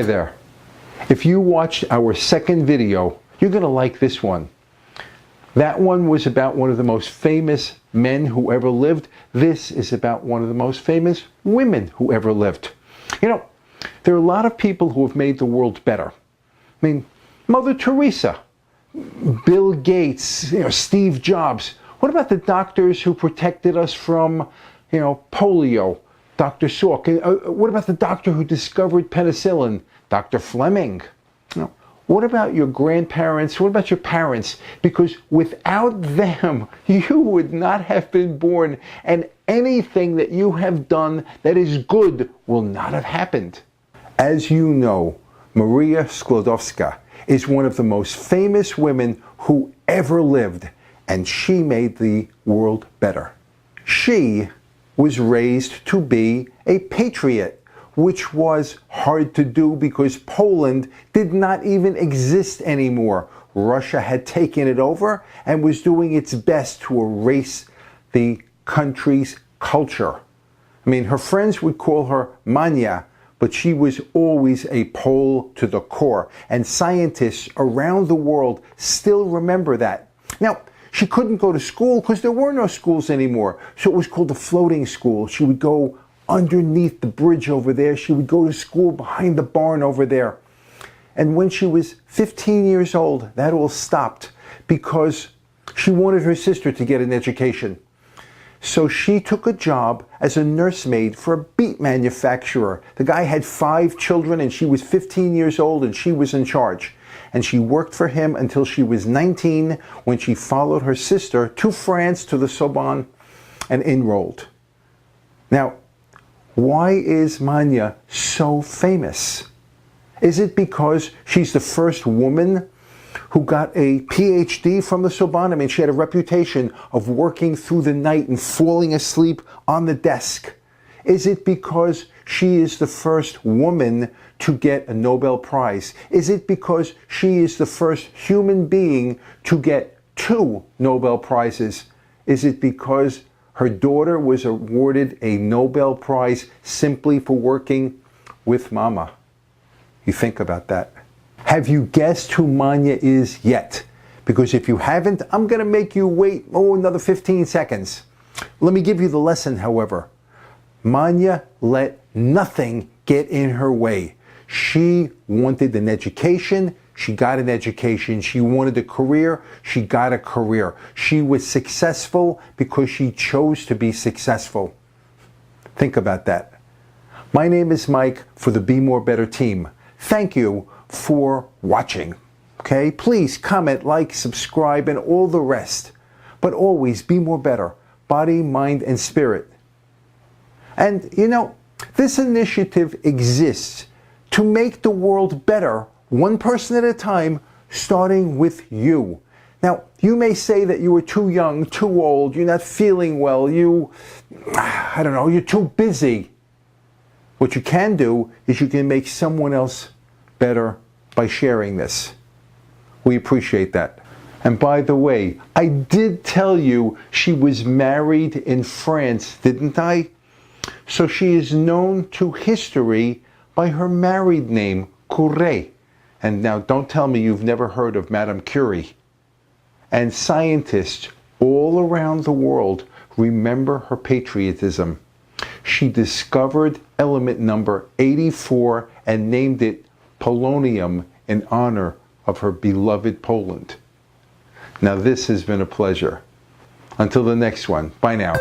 Hi there. If you watched our second video, you're going to like this one. That one was about one of the most famous men who ever lived. This is about one of the most famous women who ever lived. You know, there are a lot of people who have made the world better. I mean, Mother Teresa, Bill Gates, Steve Jobs. What about the doctors who protected us from, polio? Dr. Salk. What about the doctor who discovered penicillin? Dr. Fleming. What about your grandparents? What about your parents? Because without them, you would not have been born, and anything that you have done that is good will not have happened. As you know, Maria Sklodowska is one of the most famous women who ever lived, and she made the world better. She was raised to be a patriot, which was hard to do because Poland did not even exist anymore. Russia had taken it over and was doing its best to erase the country's culture. I mean, her friends would call her Manya, but she was always a Pole to the core. And scientists around the world still remember that. Now, she couldn't go to school because there were no schools anymore. So it was called a floating school. She would go underneath the bridge over there. She would go to school behind the barn over there. And when she was 15 years old, that all stopped because she wanted her sister to get an education. So she took a job as a nursemaid for a beet manufacturer. The guy had 5 children and she was 15 years old and she was in charge. And she worked for him until she was 19 when she followed her sister to France, to the Sorbonne, and enrolled. Now, why is Manya so famous? Is it because she's the first woman who got a PhD from the Sorbonne? I mean, she had a reputation of working through the night and falling asleep on the desk. Is it because she is the first woman to get a Nobel Prize? Is it because she is the first human being to get 2 Nobel Prizes? Is it because her daughter was awarded a Nobel Prize simply for working with Mama? You think about that. Have you guessed who Manya is yet? Because if you haven't, I'm going to make you wait, another 15 seconds. Let me give you the lesson, however. Manya let nothing get in her way. She wanted an education. She got an education. She wanted a career. She got a career. She was successful because she chose to be successful. Think about that. My name is Mike for the Be More Better team. Thank you for watching. Okay? Please comment, like, subscribe, and all the rest. But always be more better. Body, mind, and spirit. And this initiative exists to make the world better, one person at a time, starting with you. Now, you may say that you are too young, too old, you're not feeling well, you're too busy. What you can do is you can make someone else better by sharing this. We appreciate that. And by the way, I did tell you she was married in France, didn't I? So she is known to history by her married name, Curie. And now don't tell me you've never heard of Madame Curie. And scientists all around the world remember her patriotism. She discovered element number 84 and named it polonium in honor of her beloved Poland. Now this has been a pleasure. Until the next one, bye now.